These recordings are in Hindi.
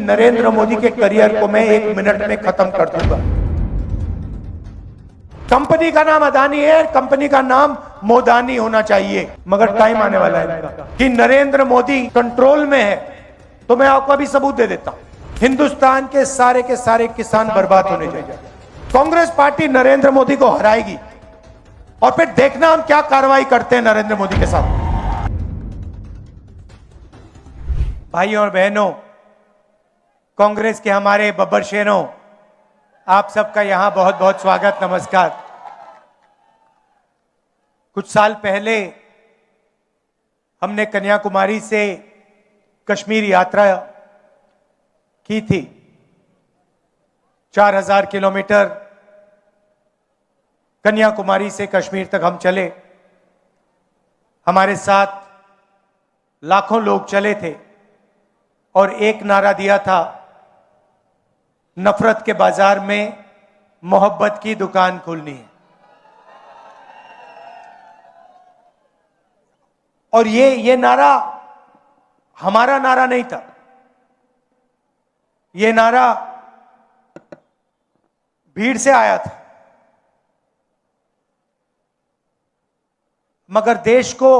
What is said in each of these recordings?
नरेंद्र मोदी के करियर को मैं 1 मिनट में खत्म कर दूंगा। कंपनी का नाम अदानी है, कंपनी का नाम मोदानी होना चाहिए, मगर टाइम आने वाला है इनका कि नरेंद्र मोदी कंट्रोल में है। तो मैं आपको अभी सबूत दे देता हूं, हिंदुस्तान के सारे किसान बर्बाद होने चाहिए। कांग्रेस पार्टी नरेंद्र मोदी को हराएगी और फिर देखना हम क्या कार्रवाई करते हैं नरेंद्र मोदी के साथ। भाइयों और बहनों, कांग्रेस के हमारे बब्बर शेरों, आप सबका यहां बहुत बहुत स्वागत, नमस्कार। कुछ साल पहले हमने कन्याकुमारी से कश्मीर यात्रा की थी। 4000 किलोमीटर कन्याकुमारी से कश्मीर तक हम चले। हमारे साथ लाखों लोग चले थे और एक नारा दिया था, नफरत के बाजार में मोहब्बत की दुकान खोलनी है। और ये नारा हमारा नारा नहीं था, ये नारा भीड़ से आया था। मगर देश को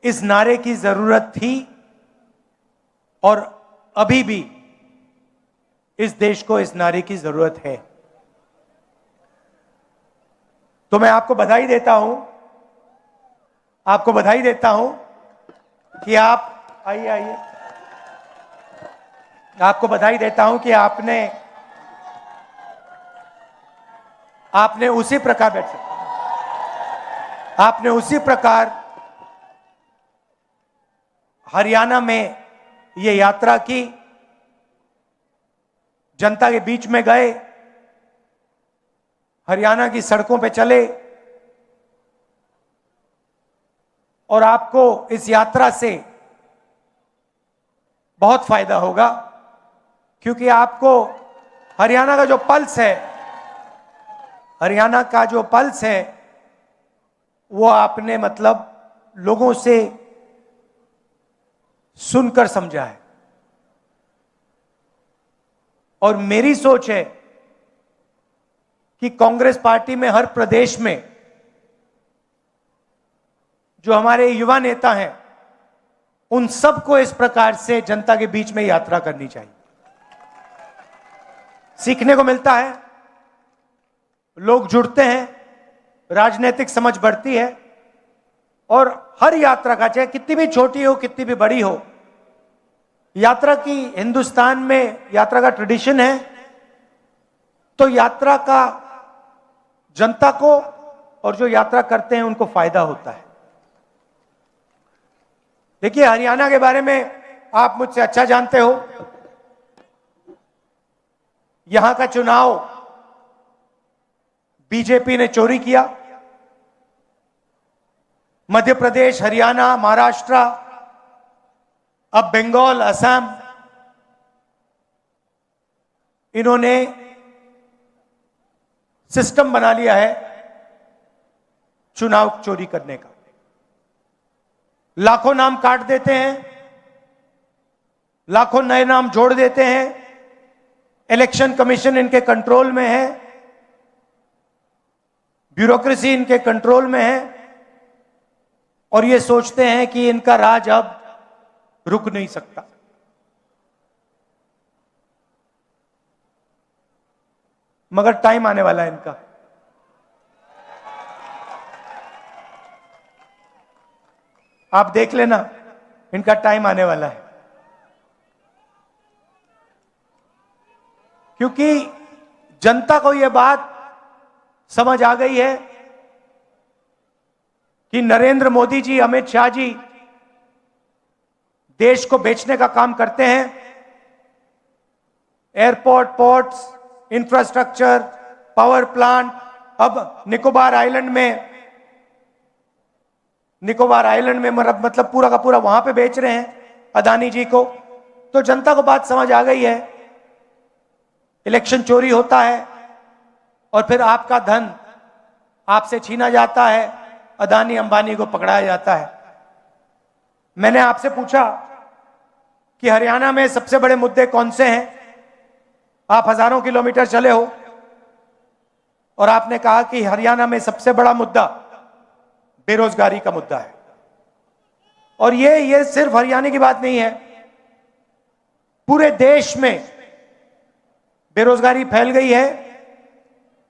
इस नारे की जरूरत थी और अभी भी इस देश को इस नारे की जरूरत है। तो मैं आपको बधाई देता हूं, आपको बधाई देता हूं कि आप आइए, आपको बधाई देता हूं कि आपने उसी प्रकार बैठे, आपने उसी प्रकार हरियाणा में ये यात्रा की, जनता के बीच में गए, हरियाणा की सड़कों पे चले और आपको इस यात्रा से बहुत फायदा होगा, क्योंकि आपको हरियाणा का जो पल्स है, हरियाणा का जो पल्स है वो आपने मतलब लोगों से सुनकर समझा है। और मेरी सोच है कि कांग्रेस पार्टी में हर प्रदेश में जो हमारे युवा नेता हैं, उन सबको इस प्रकार से जनता के बीच में यात्रा करनी चाहिए। सीखने को मिलता है, लोग जुड़ते हैं, राजनीतिक समझ बढ़ती है। और हर यात्रा का, चाहे कितनी भी छोटी हो कितनी भी बड़ी हो, यात्रा की हिंदुस्तान में यात्रा का ट्रेडिशन है। तो यात्रा का जनता को और जो यात्रा करते हैं उनको फायदा होता है। देखिए, हरियाणा के बारे में आप मुझसे अच्छा जानते हो। यहां का चुनाव बीजेपी ने चोरी किया। मध्य प्रदेश, हरियाणा, महाराष्ट्र, अब बंगाल, असम, इन्होंने सिस्टम बना लिया है चुनाव चोरी करने का। लाखों नाम काट देते हैं, लाखों नए नाम जोड़ देते हैं। इलेक्शन कमीशन इनके कंट्रोल में है, ब्यूरोक्रेसी इनके कंट्रोल में है और ये सोचते हैं कि इनका राज अब रुक नहीं सकता। मगर टाइम आने वाला है इनका। आप देख लेना, इनका टाइम आने वाला है। क्योंकि जनता को यह बात समझ आ गई है कि नरेंद्र मोदी जी, अमित शाह जी देश को बेचने का काम करते हैं। Airport, ports, infrastructure, power plant, अब निकोबार आइलैंड में मतलब पूरा का पूरा वहां पे बेच रहे हैं अदानी जी को। तो जनता को बात समझ आ गई है, इलेक्शन चोरी होता है और फिर आपका धन आपसे छीना जाता है, अदानी अंबानी को पकड़ाया जाता है। मैंने आपसे पूछा कि हरियाणा में सबसे बड़े मुद्दे कौन से हैं। आप हजारों किलोमीटर चले हो और आपने कहा कि हरियाणा में सबसे बड़ा मुद्दा बेरोजगारी का मुद्दा है। और ये सिर्फ हरियाणा की बात नहीं है, पूरे देश में बेरोजगारी फैल गई है।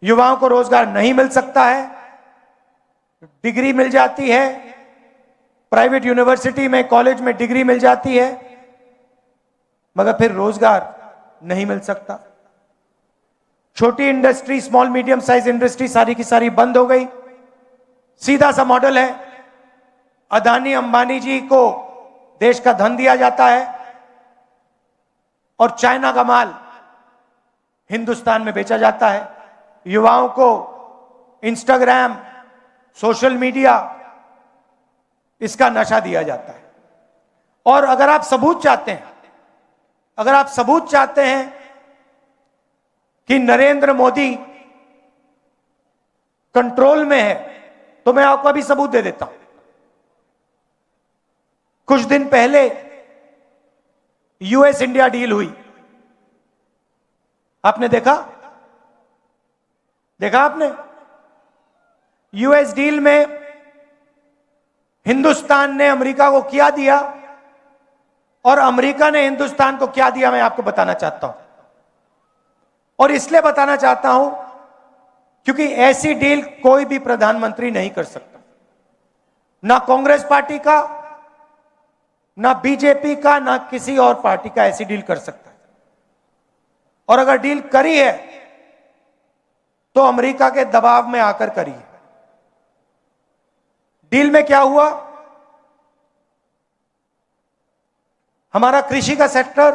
युवाओं को रोजगार नहीं मिल सकता है, डिग्री मिल जाती है, प्राइवेट यूनिवर्सिटी में कॉलेज में डिग्री मिल जाती है, मगर फिर रोजगार नहीं मिल सकता। छोटी industry, small medium size industry सारी की सारी बंद हो गई। सीधा सा मॉडल है, अदानी अंबानी जी को देश का धन दिया जाता है और चाइना का माल हिंदुस्तान में बेचा जाता है। युवाओं को इंस्टाग्राम, सोशल मीडिया, इसका नशा दिया जाता है। और अगर आप सबूत चाहते हैं कि नरेंद्र मोदी कंट्रोल में है, तो मैं आपको अभी सबूत दे देता हूं। कुछ दिन पहले यूएस इंडिया डील हुई, आपने देखा आपने? यूएस डील में हिंदुस्तान ने अमेरिका को क्या दिया और अमेरिका ने हिंदुस्तान को क्या दिया, मैं आपको बताना चाहता हूं। और इसलिए बताना चाहता हूं क्योंकि ऐसी डील कोई भी प्रधानमंत्री नहीं कर सकता, ना कांग्रेस पार्टी का, ना बीजेपी का, ना किसी और पार्टी का ऐसी डील कर सकता है। और अगर डील करी है तो अमेरिका के दबाव में आकर करी है। डील में क्या हुआ? हमारा कृषि का सेक्टर,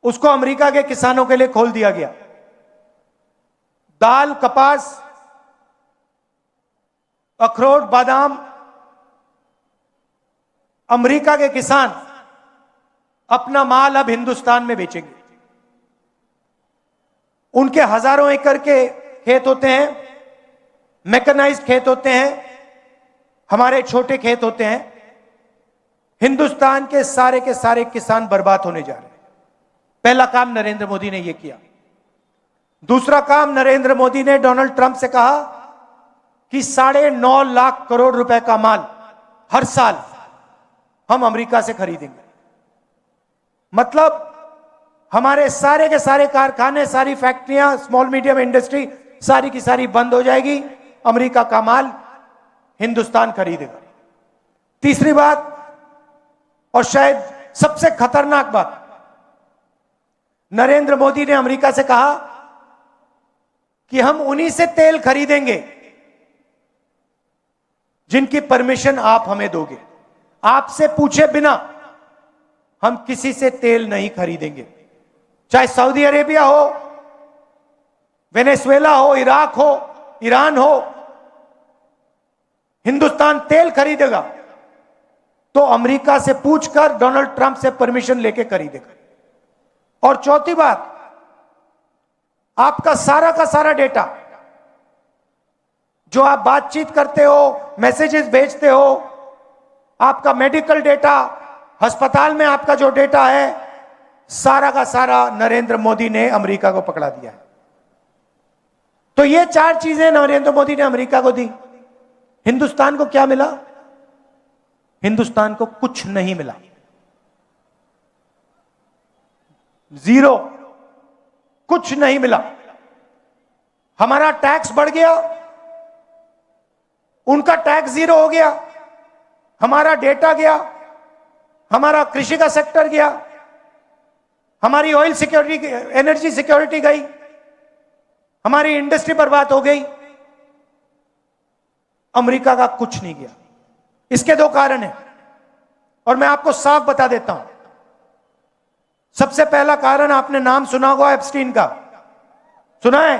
उसको अमेरिका के किसानों के लिए खोल दिया गया। दाल, कपास, अखरोट, बादाम, अमेरिका के किसान अपना माल अब हिंदुस्तान में बेचेंगे। उनके हजारों एकड़ के खेत होते हैं, मैकेनाइज्ड खेत होते हैं, हमारे छोटे खेत होते हैं। हिंदुस्तान के सारे किसान बर्बाद होने जा रहे हैं। पहला काम नरेंद्र मोदी ने यह किया। दूसरा काम, नरेंद्र मोदी ने डोनाल्ड ट्रंप से कहा कि 9.5 लाख करोड़ रुपए का माल हर साल हम अमेरिका से खरीदेंगे। मतलब हमारे सारे के सारे कारखाने, सारी फैक्ट्रियां, स्मॉल मीडियम इंडस्ट्री सारी की सारी बंद हो जाएगी, अमेरिका का माल हिंदुस्तान खरीदेगा। तीसरी बात, और शायद सबसे खतरनाक बात, नरेंद्र मोदी ने अमेरिका से कहा कि हम उन्हीं से तेल खरीदेंगे जिनकी परमिशन आप हमें दोगे। आपसे पूछे बिना हम किसी से तेल नहीं खरीदेंगे, चाहे सऊदी अरेबिया हो, वेनेजुएला हो, इराक हो, ईरान हो। हिंदुस्तान तेल खरीदेगा तो अमेरिका से पूछकर, डोनाल्ड ट्रंप से परमिशन लेके खरीदेगा। और चौथी बात, आपका सारा का सारा डेटा, जो आप बातचीत करते हो, मैसेजेस भेजते हो, आपका मेडिकल डेटा, अस्पताल में आपका जो डेटा है, सारा का सारा नरेंद्र मोदी ने अमेरिका को पकड़ा दिया है। तो ये 4 चीजें नरेंद्र मोदी ने अमेरिका को दी। हिंदुस्तान को क्या मिला? हिंदुस्तान को कुछ नहीं मिला, जीरो, कुछ नहीं मिला। हमारा टैक्स बढ़ गया, उनका टैक्स जीरो हो गया, हमारा डेटा गया, हमारा कृषि का सेक्टर गया, हमारी ऑयल सिक्योरिटी, एनर्जी सिक्योरिटी गई, हमारी इंडस्ट्री बर्बाद हो गई। अमेरिका का कुछ नहीं गया। इसके 2 कारण हैं और मैं आपको साफ बता देता हूं। सबसे पहला कारण, आपने नाम सुना होगा एप्स्टीन का, सुना है?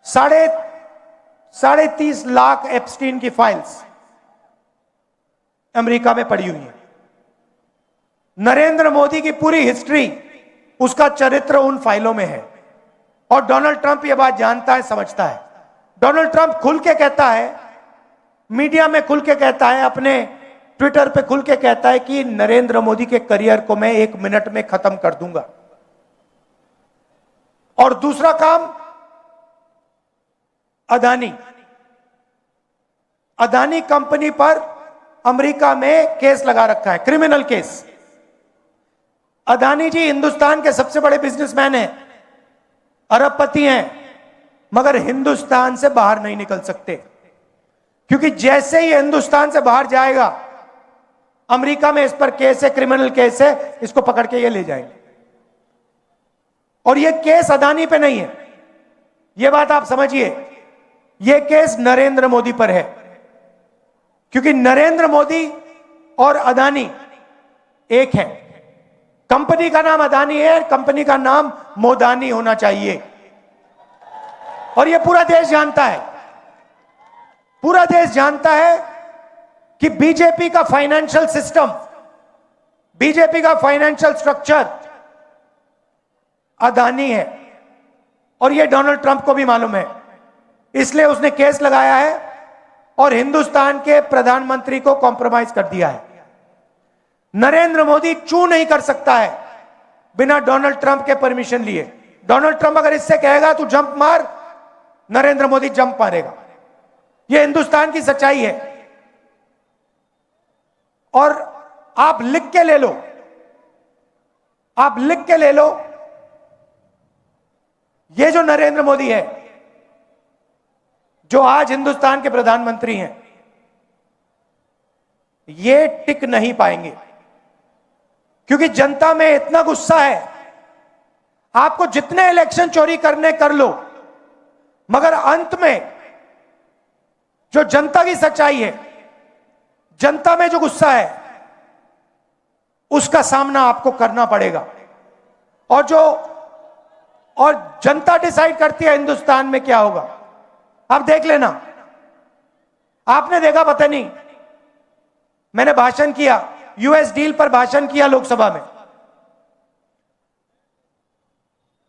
30.5 लाख एप्स्टीन की फाइल्स अमेरिका में पड़ी हुई है। नरेंद्र मोदी की पूरी हिस्ट्री, उसका चरित्र उन फाइलों में है। और डोनाल्ड ट्रंप यह बात जानता है, समझता है। डोनाल्ड ट्रंप खुल के कहता है, मीडिया में खुल के कहता है, अपने ट्विटर पे खुल के कहता है कि नरेंद्र मोदी के करियर को मैं 1 मिनट में खत्म कर दूंगा। और दूसरा काम, अदानी कंपनी पर अमेरिका में केस लगा रखा है, क्रिमिनल केस। अदानी जी हिंदुस्तान के सबसे बड़े बिजनेसमैन हैं, अरबपति हैं, मगर हिंदुस्तान से बाहर नहीं निकल सकते, क्योंकि जैसे ही हिंदुस्तान से बाहर जाएगा, अमेरिका में इस पर केस है, क्रिमिनल केस है, इसको पकड़ के ये ले जाएंगे। और ये केस अदानी पे नहीं है, ये बात आप समझिए, ये केस नरेंद्र मोदी पर है, क्योंकि नरेंद्र मोदी और अदानी एक है। कंपनी का नाम अदानी है, कंपनी का नाम मोदानी होना चाहिए। और ये पूरा देश जानता है, पूरा देश जानता है कि बीजेपी का फाइनेंशियल सिस्टम, बीजेपी का फाइनेंशियल स्ट्रक्चर अदानी है। और ये डोनाल्ड ट्रंप को भी मालूम है, इसलिए उसने केस लगाया है और हिंदुस्तान के प्रधानमंत्री को कॉम्प्रोमाइज कर दिया है। नरेंद्र मोदी चू नहीं कर सकता है बिना डोनाल्ड ट्रंप के परमिशन लिए। डोनाल्ड ट्रंप अगर इससे कहेगा तू जंप मार, नरेंद्र मोदी जंप मारेगा। यह हिंदुस्तान की सच्चाई है। और आप लिख के ले लो, आप लिख के ले लो, ये जो नरेंद्र मोदी है, जो आज हिंदुस्तान के प्रधानमंत्री हैं, ये टिक नहीं पाएंगे, क्योंकि जनता में इतना गुस्सा है। आपको जितने इलेक्शन चोरी करने कर लो, मगर अंत में जो जनता की सच्चाई है, जनता में जो गुस्सा है, उसका सामना आपको करना पड़ेगा। और जनता डिसाइड करती है हिंदुस्तान में क्या होगा। आप देख लेना, आपने देखा, पता नहीं, मैंने भाषण किया, यूएस डील पर भाषण किया लोकसभा में,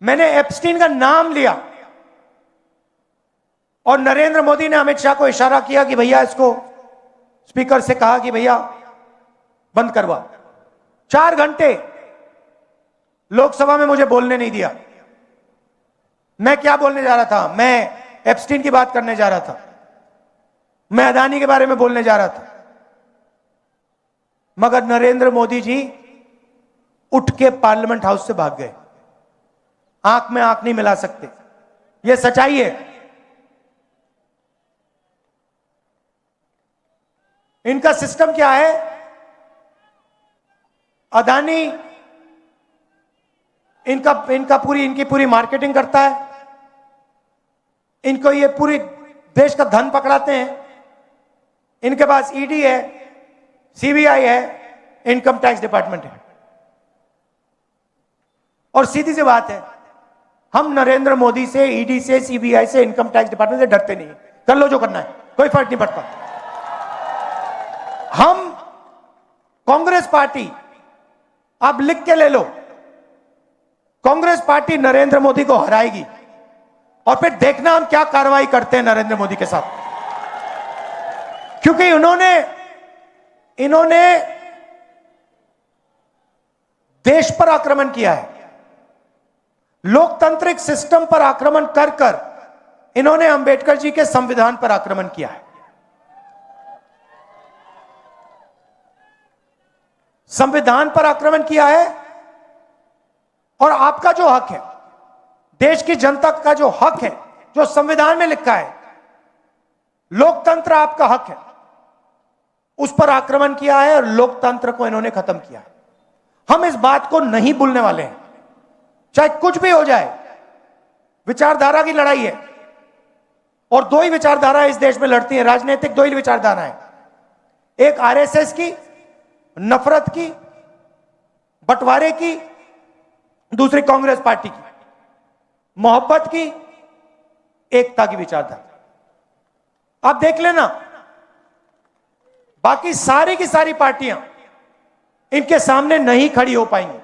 मैंने एप्स्टीन का नाम लिया और नरेंद्र मोदी ने अमित शाह को इशारा किया कि भैया, इसको स्पीकर से कहा कि भैया बंद करवा। 4 घंटे लोकसभा में मुझे बोलने नहीं दिया। मैं क्या बोलने जा रहा था? मैं एप्स्टीन की बात करने जा रहा था, मैं अदानी के बारे में बोलने जा रहा था, मगर नरेंद्र मोदी जी उठ के पार्लियामेंट हाउस से भाग गए। आंख में आंख नहीं मिला सकते, यह सच्चाई है। इनका सिस्टम क्या है? अदानी इनकी पूरी मार्केटिंग करता है, इनको ये पूरी देश का धन पकड़ाते हैं। इनके पास ईडी है, सीबीआई है, इनकम टैक्स डिपार्टमेंट है। और सीधी सी बात है, हम नरेंद्र मोदी से, ईडी से, सीबीआई से, इनकम टैक्स डिपार्टमेंट से डरते नहीं। कर लो जो करना है, कोई फर्क नहीं पड़ता। हम कांग्रेस पार्टी, आप लिख के ले लो, कांग्रेस पार्टी नरेंद्र मोदी को हराएगी और फिर देखना हम क्या कार्रवाई करते हैं नरेंद्र मोदी के साथ। क्योंकि इन्होंने देश पर आक्रमण किया है, लोकतांत्रिक सिस्टम पर आक्रमण कर कर इन्होंने अंबेडकर जी के संविधान पर आक्रमण किया है। संविधान पर आक्रमण किया है। और आपका जो हक है, देश की जनता का जो हक है, जो संविधान में लिखा है, लोकतंत्र आपका हक है, उस पर आक्रमण किया है और लोकतंत्र को इन्होंने खत्म किया। हम इस बात को नहीं भूलने वाले हैं, चाहे कुछ भी हो जाए। विचारधारा की लड़ाई है और 2 ही विचारधारा इस देश में लड़ती है, राजनीतिक 2 ही विचारधारा है। एक आरएसएस की, नफरत की, बंटवारे की, दूसरी कांग्रेस पार्टी की, मोहब्बत की, एकता की विचारधारा। आप देख लेना, बाकी सारी की सारी पार्टियां इनके सामने नहीं खड़ी हो पाएंगी,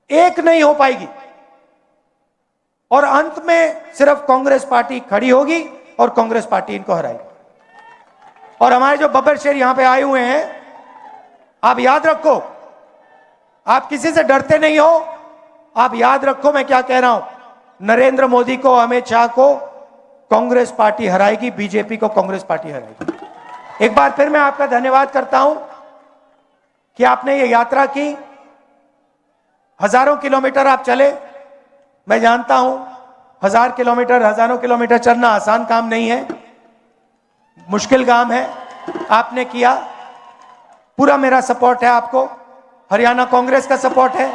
एक नहीं हो पाएगी। और अंत में सिर्फ कांग्रेस पार्टी खड़ी होगी और कांग्रेस पार्टी इनको हराएगी। और हमारे जो बब्बर शेर यहां पे आए हुए हैं, आप याद रखो, आप किसी से डरते नहीं हो। आप याद रखो मैं क्या कह रहा हूं, नरेंद्र मोदी को, अमित शाह को कांग्रेस पार्टी हराएगी, बीजेपी को कांग्रेस पार्टी हराएगी। एक बार फिर मैं आपका धन्यवाद करता हूं कि आपने ये यात्रा की, हजारों किलोमीटर आप चले। मैं जानता हूं 1000 किलोमीटर, हजारों किलोमीटर चलना आसान काम नहीं है, मुश्किल काम है, आपने किया। पूरा मेरा सपोर्ट है आपको, हरियाणा कांग्रेस का सपोर्ट है,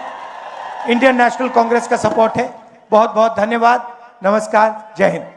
इंडियन नेशनल कांग्रेस का सपोर्ट है। बहुत बहुत धन्यवाद, नमस्कार, जय हिंद।